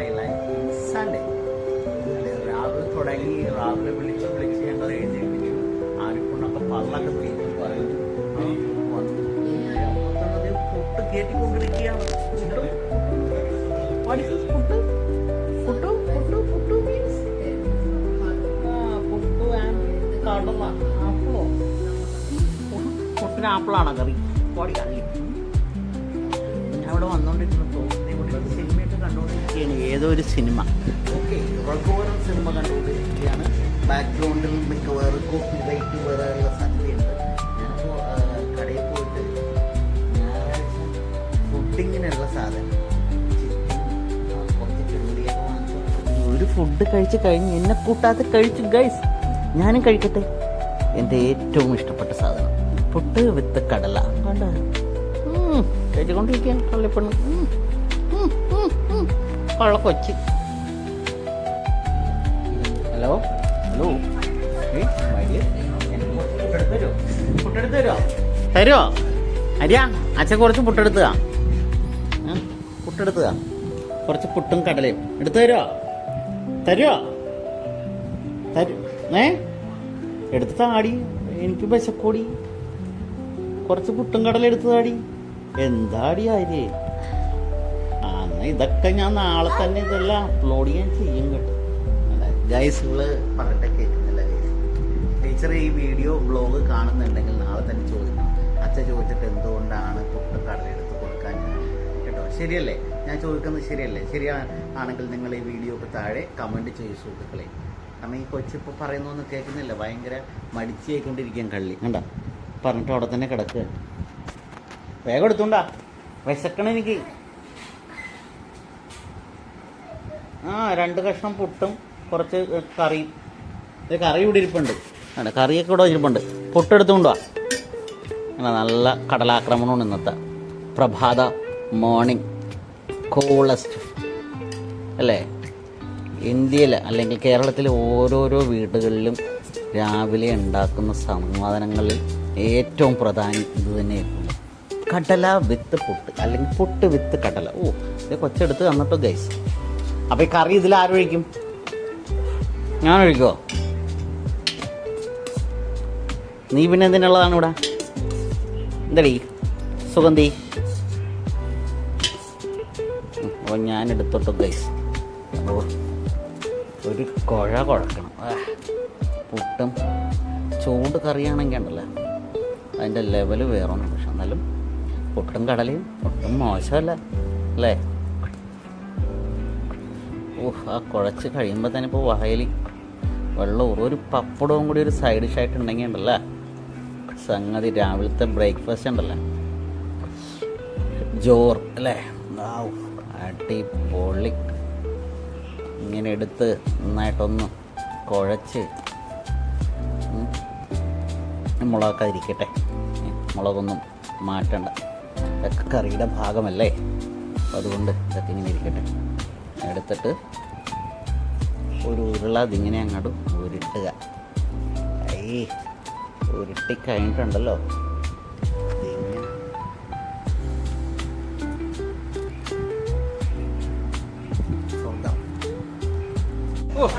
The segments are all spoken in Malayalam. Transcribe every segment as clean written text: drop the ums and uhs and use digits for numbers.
My life Sunday. രാവിലെ തുടങ്ങി, രാവിലെ വിളിച്ച് ഞങ്ങൾ എഴുന്നേൽപ്പിച്ചു. ആരിക്കൊണ്ടൊക്കെ പള്ളൊക്കെ തീർത്ത് പറയുന്നു. പുട്ട് കയറ്റിക്കൊണ്ടിരിക്കുകയാണ്. പുട്ടിന് ആപ്പിളാണോ കറി? പൊടി കറി. ഞാൻ ഇവിടെ വന്നുകൊണ്ടിരുന്നപ്പോൾ സിനിമയൊക്കെ കണ്ടുകൊണ്ടിരിക്കുകയാണ്. ഏതോ ഒരു സിനിമ. ഓക്കെ, റഘുവരൻ സിനിമ കണ്ടുകൊണ്ടിരിക്കുകയാണ്. ബാക്ക്ഗ്രൗണ്ടിൽ മിക്കവാറും കോപ്പിറൈറ്റ് വരാനുള്ള സാധ്യതയുണ്ട്. ഞാനിപ്പോൾ കടയിൽ പോയിട്ട് ഞായറാഴ്ച ഫുഡിങ്ങിനുള്ള സാധനം കുറച്ച് ചെറുപടിയൊക്കെ വാങ്ങിച്ചു. ഒരു ഫുഡ് കഴിച്ച് കഴിഞ്ഞ് എന്നെ കൂട്ടാതെ കഴിച്ചു ഗൈസ്. ഞാനും കഴിക്കട്ടെ. എൻ്റെ ഏറ്റവും ഇഷ്ടപ്പെട്ട സാധനം പുട്ട് വിത്ത് കടല. കണ്ട കഴിച്ചുകൊണ്ടിരിക്കുകയാണ് കള്ളിപ്പെണ്ണ്. കൊള്ളക്കൊച്ചി. ഹലോ ഹലോ, പുട്ടെടുത്ത് തരുമോ? അരിയാ അച്ഛൻ കുറച്ച് പുട്ടെടുത്തുക. കുറച്ച് പുട്ടും കടലയും എടുത്തു തരുമോ? എടുത്ത് താടി, എനിക്ക് വിശക്കോടി. കുറച്ച് പുട്ടും കടല എടുത്ത് താടി. എന്താടി ആര്യ? എന്നാ ഇതൊക്കെ ഞാൻ നാളെ തന്നെ ഇതെല്ലാം അപ്ലോഡ് ചെയ്യാൻ ചെയ്യും കേട്ടോ. ഗൈസ്, ഇവള് പറഞ്ഞിട്ട് കേൾക്കുന്നില്ല. ടീച്ചർ ഈ വീഡിയോ ബ്ലോഗ് കാണുന്നുണ്ടെങ്കിൽ നാളെ തന്നെ ചോദിക്കണം. അച്ഛൻ ചോദിച്ചിട്ട് എന്തുകൊണ്ടാണ് പുട്ടും കടല എടുത്ത് കൊടുക്കാൻ കേട്ടോ. ശരിയല്ലേ? ഞാൻ ചോദിക്കുന്നത് ശരിയല്ലേ? ശരിയാണെങ്കിൽ നിങ്ങൾ ഈ വീഡിയോക്ക് താഴെ കമൻറ്റ് ചെയ്യും സുഹൃത്തുക്കളെ. കാരണം ഈ കൊച്ചിപ്പോൾ പറയുന്നൊന്നും കേൾക്കുന്നില്ല. ഭയങ്കര മടിച്ചായിക്കൊണ്ടിരിക്കാൻ കള്ളി. കണ്ട പറഞ്ഞിട്ട് അവിടെ തന്നെ കിടക്കുക. വേഗം എടുത്തുണ്ടാ, വിശക്കണം എനിക്ക്. 2 കഷ്ണം പുട്ടും കുറച്ച് കറിയും. കറി ഇവിടെ ഇരിപ്പുണ്ട്. കറിയൊക്കെ ഇവിടെ ഇരിപ്പുണ്ട്. പുട്ടെടുത്തുകൊണ്ടുവാ. നല്ല കടലാക്രമണമാണ് ഇന്നത്തെ പ്രഭാത മോർണിംഗ് കൂളസ്റ്റ് അല്ലേ? ഇന്ത്യയിൽ അല്ലെങ്കിൽ കേരളത്തിലെ ഓരോരോ വീടുകളിലും രാവിലെ ഉണ്ടാക്കുന്ന സാധനങ്ങളിൽ ഏറ്റവും പ്രധാനം ഇത് തന്നെയായിരുന്നു. കടല വിത്ത് പുട്ട് അല്ലെങ്കിൽ പുട്ട് വിത്ത് കടല. ഇത് കൊച്ചെടുത്ത് തന്നിട്ടോ ഗൈസ്. അപ്പോൾ ഈ കറി ഇതിൽ ആരൊഴിക്കും? ഞാൻ ഒഴിക്കുമോ? നീ പിന്നെ എന്തിനുള്ളതാണ് ഇവിടെ? എന്തടി സുഗന്ധി? അപ്പോൾ ഞാൻ എടുത്തോട്ടോ ഗൈസ്. അപ്പോൾ ഒരു കുഴക്കണം. പുട്ടും ചൂട് കറിയാണെങ്കിൽ ഉണ്ടല്ലോ അതിൻ്റെ ലെവല് വേറൊന്നും. പക്ഷെ എന്നാലും പുട്ടും കടലയും ഒട്ടും മോശമല്ല അല്ലേ? ആ കുഴച്ച് കഴിയുമ്പോൾ തന്നെ ഇപ്പോൾ വായിൽ വെള്ളം ഒരു പപ്പടവും കൂടി ഒരു സൈഡ് ഡിഷായിട്ട് ഉണ്ടെങ്കിൽ ഉണ്ടല്ലോ സംഗതി. രാവിലത്തെ ബ്രേക്ക്ഫാസ്റ്റ് ഉണ്ടല്ലോ ജോർ അല്ലേ? അടിപൊളി. ഇങ്ങനെ എടുത്ത് നന്നായിട്ടൊന്ന് കുഴച്ച് മുളകൊക്കെ ഇരിക്കട്ടെ. മുളകൊന്നും മാറ്റണ്ട, ഇതൊക്കെ കറിയുടെ ഭാഗമല്ലേ. അപ്പം അതുകൊണ്ട് ഇതൊക്കെ ഇങ്ങനെ ഇരിക്കട്ടെ. എടുത്തിട്ട് ഒരു ഉരുള അതിങ്ങനെ അങ്ങോട്ട് ഉരുട്ടുക. ഉരുട്ടി കഴിഞ്ഞിട്ടുണ്ടല്ലോ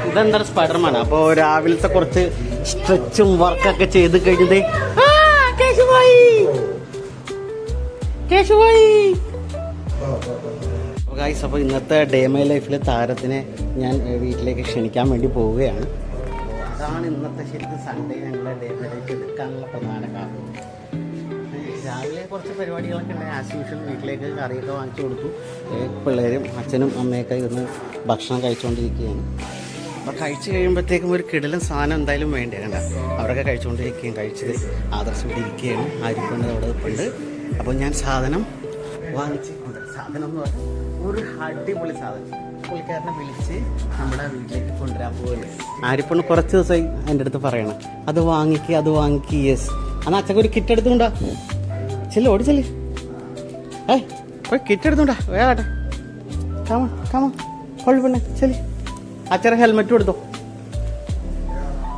ഇതെന്താണ് സ്പൈഡർമാൻ. അപ്പോൾ രാവിലത്തെ കുറച്ച് സ്ട്രെച്ചും വർക്കൊക്കെ ചെയ്ത് കഴിഞ്ഞത് ഗൈസ്. അപ്പോൾ ഇന്നത്തെ ഡേ മൈ ലൈഫിലെ താരത്തിനെ ഞാൻ വീട്ടിലേക്ക് ക്ഷണിക്കാൻ വേണ്ടി പോവുകയാണ്. അതാണ് ഇന്നത്തെ ശരിക്കും സൺഡേ ഞങ്ങളുടെ ഡേ മൈ ലൈഫ് എടുക്കാനുള്ള പ്രധാന കാരണം. രാവിലെ കുറച്ച് പരിപാടികളൊക്കെ ഉണ്ട്. ആസ് യൂഷ്വൽ വീട്ടിലേക്ക് കറിയൊക്കെ വാങ്ങിച്ചു കൊടുത്തു. പിള്ളേരും അച്ഛനും അമ്മയൊക്കെ ഇരുന്ന് ഭക്ഷണം കഴിച്ചുകൊണ്ടിരിക്കുകയാണ്. അപ്പോൾ കഴിച്ച് കഴിയുമ്പോഴത്തേക്കും ഒരു കിടലൻ സാധനം എന്തായാലും വേണ്ടേ? കണ്ട അവരൊക്കെ കഴിച്ചുകൊണ്ടിരിക്കുകയും കഴിച്ചത് ആദർശം ഇവിടെ ഇരിക്കുകയാണ്. ആയിരിക്കുന്നത് അവിടെ ഉണ്ട്. അപ്പോൾ ഞാൻ സാധനം വാങ്ങിച്ചിട്ടുണ്ട്. സാധനം എന്ന് പറഞ്ഞാൽ ഒരു അടിപൊളി സാധനം. പുള്ളിക്കാരനെ വിളിച്ച് നമ്മുടെ വീട്ടിലേക്ക് കൊണ്ടുവരാൻ പോവുകയാണ്. ആരിപ്പണ് കുറച്ച് ദിവസമായി എൻ്റെ അടുത്ത് പറയണം അത് വാങ്ങിക്ക്. യെസ്, എന്നാൽ അച്ഛക്ക് ഒരു കിറ്റ് എടുത്തുകൊണ്ടാ. ചെല്ലു ഓടി ചെല്ലി. പോയി കിറ്റ് എടുത്തുകൊണ്ടാ വേഗാട്ടെ. കാമ കൊള്ളു ചെല്ലി. അച്ഛനെ ഹെൽമെറ്റ് കൊടുത്തോ.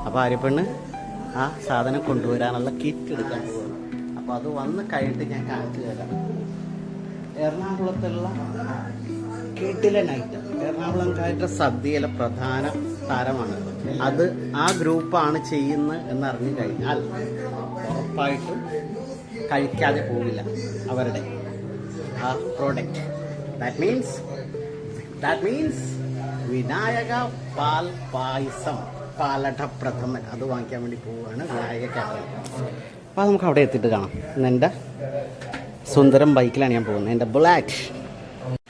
അപ്പോൾ ആര്യപ്പെണ്ണ് ആ സാധനം കൊണ്ടുവരാനുള്ള കിറ്റ് എടുക്കാൻ പോവുകയാണ്. അപ്പോൾ അത് വന്ന് കഴിഞ്ഞിട്ട് ഞാൻ കാണിച്ചു തരാം. എറണാകുളത്തുള്ള കിടിലനായിട്ട് എറണാകുളംകാരുടെ സദ്യയിലെ പ്രധാന താരമാണ്. അത് ആ ഗ്രൂപ്പാണ് ചെയ്യുന്നത് എന്നറിഞ്ഞു കഴിഞ്ഞാൽ ഉറപ്പായിട്ടും കഴിക്കാതെ പോവില്ല അവരുടെ ആ പ്രോഡക്റ്റ്. ദാറ്റ് മീൻസ് വിനായക പാൽ പായസം, പാലട പ്രഥമൻ, അത് വാങ്ങിക്കാൻ വേണ്ടി പോവുകയാണ് വിനായക കാറ്ററിംഗ്. അപ്പോൾ അത് നമുക്ക് അവിടെ എത്തിയിട്ട് കാണാം. ഇന്ന് എൻ്റെ സുന്ദരം ബൈക്കിലാണ് ഞാൻ പോകുന്നത്, എൻ്റെ ബുള്ളറ്റ്.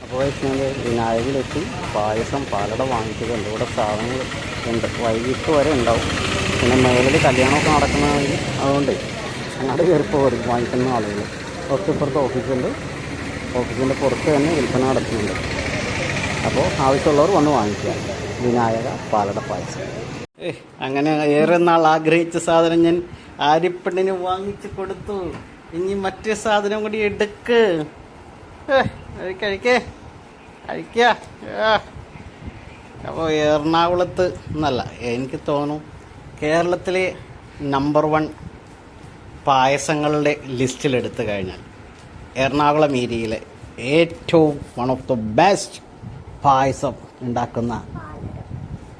അപ്പോൾ ഞാൻ വിനായകയിലെത്തി പായസം പാലട വാങ്ങിച്ചതുണ്ട്. ഇവിടെ സാധനങ്ങൾ ഉണ്ട്, വൈകിട്ട് വരെ ഉണ്ടാവും. പിന്നെ മേളിൽ കല്യാണമൊക്കെ നടക്കുന്നതാണെങ്കിൽ അതുകൊണ്ട് അങ്ങോട്ട് കയറിപ്പോൾ വരും വാങ്ങിക്കുന്ന ആളുകൾ. തൊട്ടിപ്പുറത്ത് ഓഫീസുണ്ട്, ഓഫീസിൻ്റെ പുറത്ത് തന്നെ വിൽപ്പന നടത്തുന്നുണ്ട്. അപ്പോൾ ആവശ്യമുള്ളവർ വന്ന് വാങ്ങിക്കുക വിനായക പാലട പായസം. അങ്ങനെ ഏറെ നാൾ ആഗ്രഹിച്ച സാധനം ഞാൻ ആര്യപ്പെണ്ണിന് വാങ്ങിച്ചു കൊടുത്തു. ഇനി മറ്റേ സാധനം കൂടി എടുക്ക്, കഴിക്കുക. അപ്പോൾ എറണാകുളത്ത് എന്നല്ല, എനിക്ക് തോന്നുന്നു കേരളത്തിലെ നമ്പർ 1 പായസങ്ങളുടെ ലിസ്റ്റിലെടുത്തു കഴിഞ്ഞാൽ എറണാകുളം ഏരിയയിലെ ഏറ്റവും വൺ ഓഫ് ദ ബെസ്റ്റ് പായസം ഉണ്ടാക്കുന്ന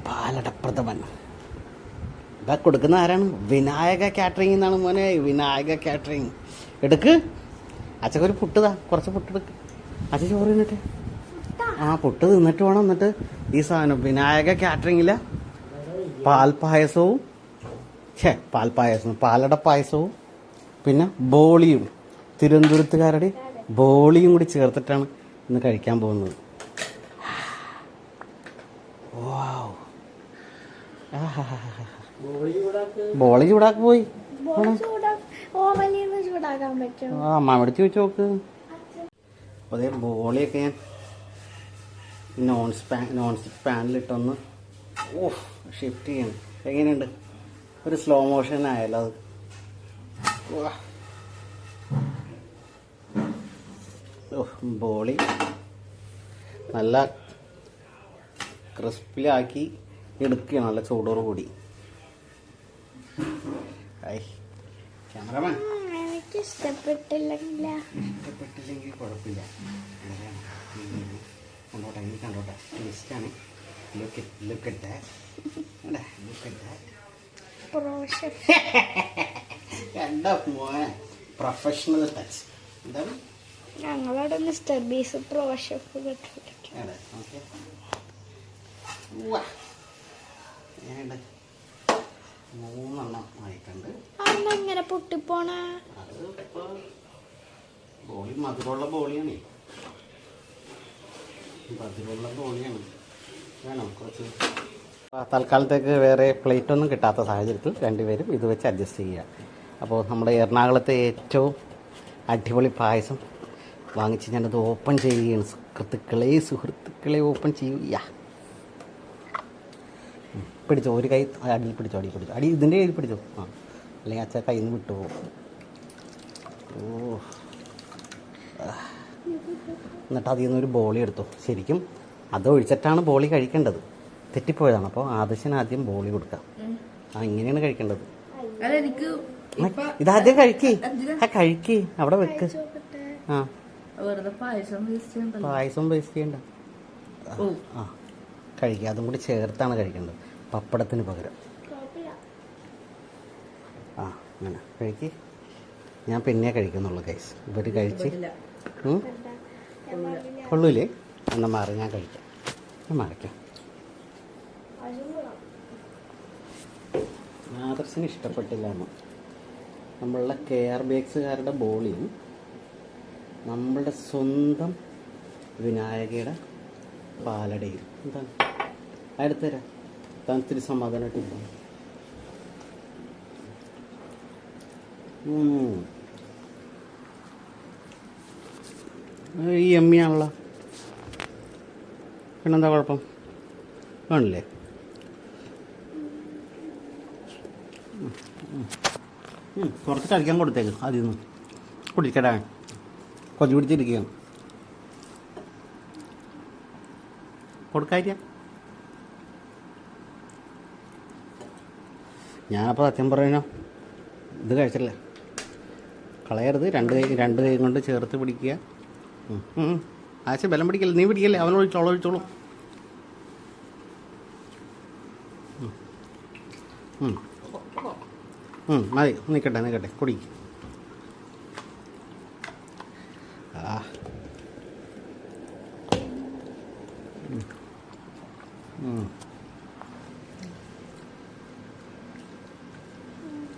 പാലടപ്രഥമൻ ഇതാ കൊടുക്കുന്ന ആരാണ്? വിനായക കാറ്ററിംഗ് എന്നാണ് മോനെ, വിനായക കാറ്ററിംഗ്. എടുക്ക് അച്ഛക്ക് ഒരു പുട്ടുതാ, കുറച്ച് പുട്ടെടുക്ക്. അച്ഛ ചോറ് തിന്നിട്ട് പുട്ട് തിന്നിട്ട് വേണം. എന്നിട്ട് ഈ സാധനം വിനായക കാറ്ററിംഗിലെ പാൽപ്പായസവും പാലട പായസവും പിന്നെ ബോളിയും, തിരുവനന്തപുരത്തുകാരുടെ ബോളിയും കൂടി ചേർത്തിട്ടാണ് ഇന്ന് കഴിക്കാൻ പോകുന്നത്. ബോളി ചൂടാക്കി പോയി. അമ്മാമടുത്ത് ചോദിച്ചു നോക്ക്. അപ്പോൾ അതേ ബോളിയൊക്കെ ഞാൻ നോൺ സ്റ്റിക്ക് പാനിലിട്ടൊന്ന് ഷിഫ്റ്റ് ചെയ്യണം. എങ്ങനെയുണ്ട്? ഒരു സ്ലോ മോഷൻ ആയാലോ അത്. ബോളി നല്ല ക്രിസ്പിലാക്കി എടുക്കുകയാണ്, നല്ല ചൂടോട് കൂടി. ക്യാമറമാൻ ഇഷ്ടപ്പെട്ടില്ലെങ്കിൽ കുഴപ്പമില്ല, കണ്ടോട്ടെ, എനിക്ക് കണ്ടോട്ടെ. ടേസ്റ്റാണ്. Look at that. കണ്ടോ മോനെ, പ്രൊഫഷണൽ ടച്ച്. എന്താണ് ഞങ്ങളവിടെ മിസ്റ്റർ ബീസ് പ്രോ ഷെഫ് മൂന്നെണ്ണം ആയിട്ടുണ്ട്. അന്നെങ്ങനെ പൊട്ടിപ്പോണ? അത് ഇപ്പൊ ബോളി മധുരമുള്ള ബോളിയാണ്, വേണം കുറച്ച്. തൽക്കാലത്തേക്ക് വേറെ പ്ലേറ്റ് ഒന്നും കിട്ടാത്ത സാഹചര്യത്തിൽ രണ്ടുപേരും ഇത് വെച്ച് അഡ്ജസ്റ്റ് ചെയ്യുക. അപ്പോൾ നമ്മുടെ എറണാകുളത്തെ ഏറ്റവും അടിപൊളി പായസം വാങ്ങിച്ച് ഞാനത് ഓപ്പൺ ചെയ്യുകയാണ്. സുഹൃത്തുക്കളെ ഓപ്പൺ ചെയ്യുക. പിടിച്ചോ, ഒരു കൈ അടിയിൽ പിടിച്ചോ, അടി ഇതിൻ്റെ കയ്യിൽ പിടിച്ചോ. അല്ലെങ്കിൽ അച്ഛൻ കയ്യിൽ നിന്ന് വിട്ടുപോകും. എന്നിട്ട് അതിൽ നിന്നൊരു ബോളി എടുത്തു. ശരിക്കും അത് ഒഴിച്ചിട്ടാണ് ബോളി കഴിക്കേണ്ടത്, തെറ്റിപ്പോയതാണ്. അപ്പോൾ ആദർശന് ആദ്യം ബോളി കൊടുക്കാം. ഇങ്ങനെയാണ് കഴിക്കേണ്ടത്. ഇതാദ്യം കഴിക്കേ അവിടെ വെക്ക്. പായസം വേസ്റ്റ് ചെയ്യണ്ട. കഴിക്കുക, അതും കൂടി ചേർത്താണ് കഴിക്കേണ്ടത്, പപ്പടത്തിന് പകരം. അങ്ങനെ കഴിക്ക്. ഞാൻ പിന്നെ കഴിക്കുന്നുള്ളൂ ഗൈസ്. ഇവർ കഴിച്ച് കൊള്ളൂലേ? എന്നാൽ മാറി, ഞാൻ കഴിക്കാം. ഞാൻ മറിക്കാം. ആദർശന് ഇഷ്ടപ്പെട്ടില്ല എന്ന്. നമ്മളുടെ കെയർ ബേക്സുകാരുടെ ബോളിയും നമ്മളുടെ സ്വന്തം വിനായകയുടെ പാലടയും എന്താണ് അടുത്തരാ തണുത്തിരി സമാധാനമായിട്ടില്ല. ഈ എമ്മിയാണല്ലോ, പിന്നെന്താ കുഴപ്പം? കാണില്ലേ? കുറച്ച് കഴിക്കാൻ കൊടുത്തേക്ക്. അതിൽ നിന്ന് കുടിക്കടാ, കൊതി പിടിച്ചിരിക്കുകയാണ്. കൊടുക്കാതിരിക്ക. ഞാനപ്പോൾ സത്യം പറയുന്നോ, ഇത് കഴിച്ചില്ല. കളയരുത്. രണ്ട് കൈ കൊണ്ട് ചേർത്ത് പിടിക്കുക. ആശ ബലം പിടിക്കല്ലേ, നീ പിടിക്കല്ലേ, അവൻ ഒഴിച്ചോളൂ. മതി, നിൽക്കട്ടെ കുടി.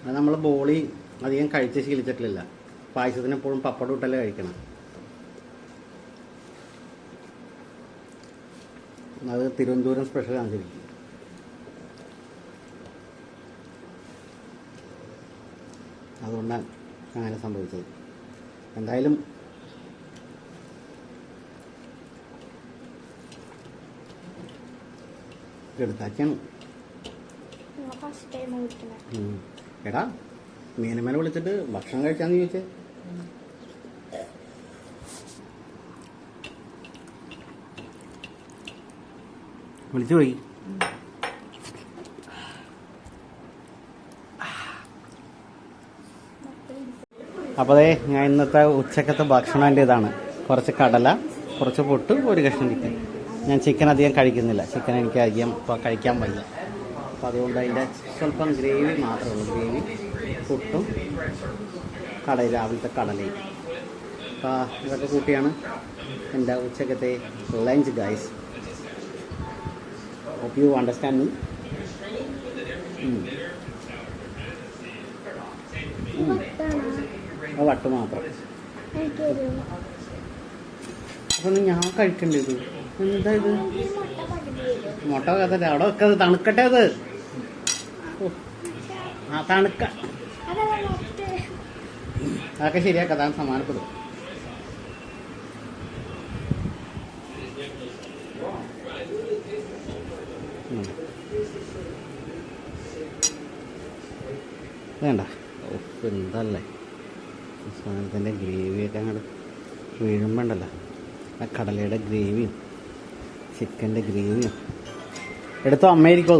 അത് നമ്മൾ ബോളി അധികം കഴിച്ച് ശീലിച്ചിട്ടില്ല. പായസത്തിന് എപ്പോഴും പപ്പടം ഇട്ടല്ലേ കഴിക്കണം. അത് തിരുവനന്തപുരം സ്പെഷ്യൽ കാണിച്ചിരിക്കും. അതുകൊണ്ടാണ് അങ്ങനെ സംഭവിച്ചത്. എന്തായാലും എടുത്താച്ചാണ്. എടാ മീനമേനെ വിളിച്ചിട്ട് ഭക്ഷണം കഴിച്ചാന്ന് ചോദിച്ചേ. വിളിച്ചു പോയി. അപ്പോൾ അതെ ഞാൻ ഇന്നത്തെ ഉച്ചക്കത്തെ ഭക്ഷണം എൻ്റെ ഇതാണ്. കുറച്ച് കടല, കുറച്ച് പൊട്ട്, ഒരു കഷ്ണം ചിക്കൻ. ഞാൻ ചിക്കൻ അധികം കഴിക്കുന്നില്ല. ചിക്കൻ എനിക്ക് അധികം കഴിക്കാൻ വയ്യ. അപ്പോൾ അതുകൊണ്ട് അതിൻ്റെ സ്വല്പം ഗ്രേവി മാത്രമേ ഉള്ളൂ. ഗ്രേവി, പുട്ടും രാവിലത്തെ കടലയും. അപ്പോൾ ഇതൊക്കെ കൂട്ടിയാണ് എൻ്റെ ഉച്ചക്കത്തെ lunch guys. Hope you understand me. വട്ട് മാത്രം. അപ്പം ഞാൻ കഴിക്കേണ്ടത് എന്താ ഇത്? മുട്ട കഥ അവിടെ വെക്കത് തണുക്കട്ടെ. അത് തണുക്ക അതൊക്കെ ശരിയാക്കാം. അതാണ് സമാനപ്പെടും. വേണ്ട. എന്തല്ലേ സാധനത്തിൻ്റെ ഗ്രേവിയൊക്കെ അങ്ങോട്ട് വീഴുമ്പോണ്ടല്ലോ, ആ കടലയുടെ ഗ്രേവിയും ചിക്കൻ്റെ ഗ്രേവിയും എടുത്തോ. അമ്മയിരിക്കോ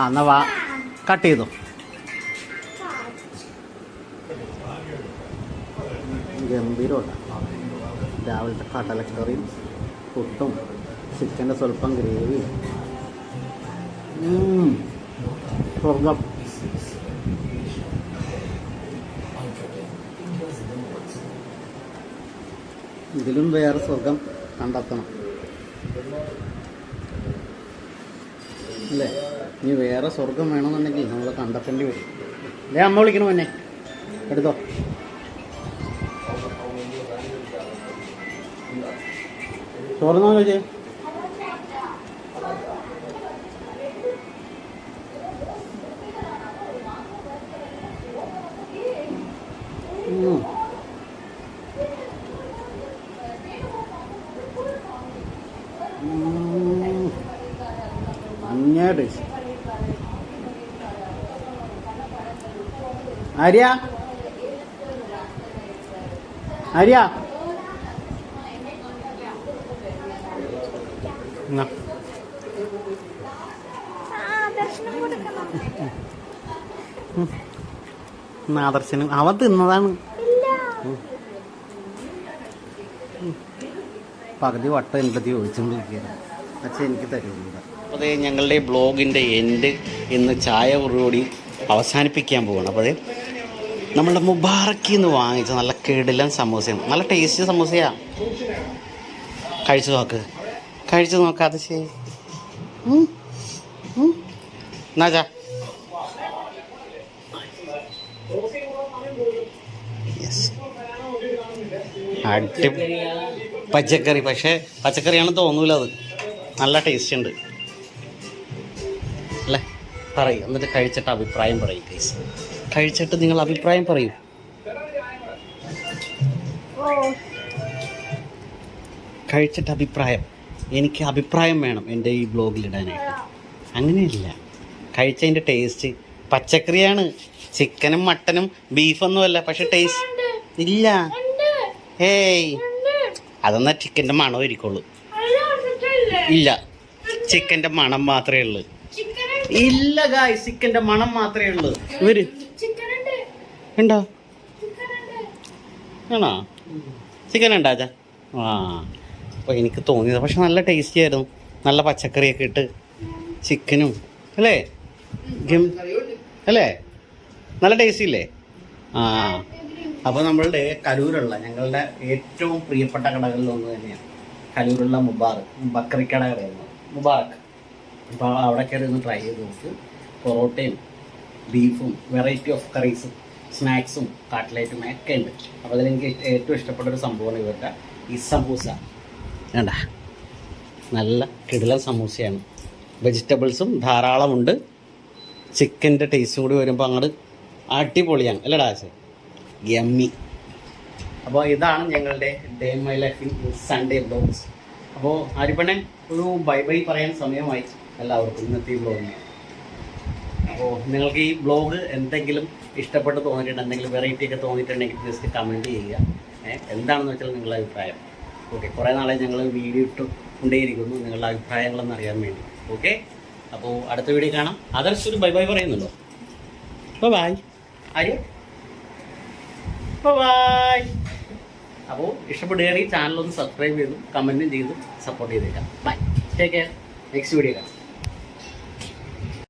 എന്നാ വാ, കട്ട് ചെയ്തോ. ഗംഭീരമല്ല. രാവിലത്തെ കടലക്കറിയും പുട്ടും ചിക്കൻ്റെ സ്വല്പം ഗ്രേവിയും. സ്വർഗം. ഇതിലും വേറെ സ്വർഗം കണ്ടെത്തണം അല്ലേ? ഇനി വേറെ സ്വർഗം വേണമെന്നുണ്ടെങ്കിൽ നമ്മൾ കണ്ടെത്തേണ്ടി വരും. അല്ലേ അമ്മ വിളിക്കണം എന്നെ. എടുത്തോ. ചോറുന്നോ ചോദിച്ചേ. ആര്യ ആര്യ ആദർശനും അവൻ തിന്നതാണ്. പകുതി വട്ടം എൻ്റെ ചോദിച്ചുകൊണ്ടിരിക്കുകയാണ്. അച്ഛൻ എനിക്ക് തരുന്നുണ്ട്. അപ്പോൾ അതേ ഞങ്ങളുടെ ബ്ലോഗിൻ്റെ എൻഡ് ഇന്ന് ചായ കൂടി അവസാനിപ്പിക്കാൻ പോവുകയാണ്. അപ്പോൾ അതേ നമ്മളുടെ മുബാറക്കിൽ നിന്ന് വാങ്ങിച്ച നല്ല കിടിലൻ സമൂസയാണ്. നല്ല ടേസ്റ്റ് സമൂസയാണ്. കഴിച്ചു നോക്ക്. അത് ശരി. എന്നാച്ചാ അടി പച്ചക്കറി. പക്ഷേ പച്ചക്കറിയാണെന്ന് തോന്നൂല. അത് നല്ല ടേസ്റ്റ് ഉണ്ട് അല്ലേ? പറയൂ. എന്നിട്ട് കഴിച്ചിട്ട് അഭിപ്രായം പറയും ഗൈസ്. കഴിച്ചിട്ട് നിങ്ങൾ അഭിപ്രായം പറയൂ. കഴിച്ചിട്ട് അഭിപ്രായം. എനിക്ക് അഭിപ്രായം വേണം എൻ്റെ ഈ ബ്ലോഗിലിടാനായിട്ട്. അങ്ങനെയില്ല. കഴിച്ചതിൻ്റെ ടേസ്റ്റ്. പച്ചക്കറിയാണ്, ചിക്കനും മട്ടനും ബീഫൊന്നുമല്ല. പക്ഷെ ടേസ്റ്റ് ഇല്ല. ഏയ് അതൊന്നാ ചിക്കൻ്റെ മണം ഇരിക്കുള്ളൂ. ഇല്ല, ചിക്കൻ്റെ മണം മാത്രമേ ഉള്ളൂ. ഇല്ല ഗായ്സ്, ചിക്കന്റെ മണം മാത്രമേ ഉള്ളൂ. ഇവര് ഉണ്ടോ? ആണോ? ചിക്കൻ ഉണ്ടാ ചാ? ആ, അപ്പോൾ എനിക്ക് തോന്നിയത്, പക്ഷെ നല്ല ടേസ്റ്റി ആയിരുന്നു. നല്ല പച്ചക്കറിയൊക്കെ ഇട്ട് ചിക്കനും അല്ലേ, അല്ലേ, നല്ല ടേസ്റ്റി ഇല്ലേ? ആ, അപ്പോൾ നമ്മളുടെ കലൂരുള്ള ഞങ്ങളുടെ ഏറ്റവും പ്രിയപ്പെട്ട കടകളിൽ ഒന്ന് തന്നെയാണ് കലൂരുള്ള ബക്കറി കട പറയുന്നത് മുബാറക്ക്. അപ്പോൾ അവിടെ കയറി ഒന്ന് ട്രൈ ചെയ്ത് നോക്ക്. പൊറോട്ടയും ബീഫും വെറൈറ്റി ഓഫ് കറീസും സ്നാക്സും കാട്ട്ലേറ്റും ഒക്കെ ഉണ്ട്. അപ്പോൾ അതിലെനിക്ക് ഏറ്റവും ഇഷ്ടപ്പെട്ടൊരു സംഭവമാണ് ഇവരുടെ ഈ സമൂസ. വേണ്ട, നല്ല കിടിലൻ സമൂസയാണ്. വെജിറ്റബിൾസും ധാരാളമുണ്ട്. ചിക്കൻ്റെ ടേസ്റ്റും കൂടി വരുമ്പോൾ അങ്ങോട്ട് അടിപൊളിയാണ് അല്ലേ ഡാസ്? യമ്മി. അപ്പോൾ ഇതാണ് ഞങ്ങളുടെ day my life in Sunday vlogs. അപ്പോൾ ആര്യപ്പണ്ണെ ഒരു ബൈ ബൈ പറയാൻ സമയമായി എല്ലാവർക്കും ഇന്നത്തെ ഈ വ്ലോഗിന്. അപ്പോൾ നിങ്ങൾക്ക് ഈ വ്ലോഗ് എന്തെങ്കിലും ഇഷ്ടപ്പെട്ട് തോന്നിയിട്ടുണ്ട്, എന്തെങ്കിലും വെറൈറ്റി ഒക്കെ തോന്നിയിട്ടുണ്ടെങ്കിൽ ജസ്റ്റ് കമൻറ്റ് ചെയ്യുക. എന്താണെന്ന് വെച്ചാൽ നിങ്ങളുടെ അഭിപ്രായം. ഓക്കെ, കുറേ നാളെ ഞങ്ങൾ വീഡിയോ ഇട്ട് കൊണ്ടേയിരിക്കുന്നു നിങ്ങളുടെ അഭിപ്രായങ്ങളെന്ന് അറിയാൻ വേണ്ടി. ഓക്കെ, അപ്പോൾ അടുത്ത വീഡിയോ കാണാം. അതർസ് ഒരു ബൈ ബൈ പറയുന്നുണ്ടോ? Bye Arya, bye. അപ്പോൾ ഇഷ്ടപ്പെടുകയാണെങ്കിൽ ചാനലൊന്ന് സബ്സ്ക്രൈബ് ചെയ്തു കമൻറ്റും ചെയ്തു സപ്പോർട്ട് ചെയ്തേക്കാം. Bye, take care. Next video കാണാം.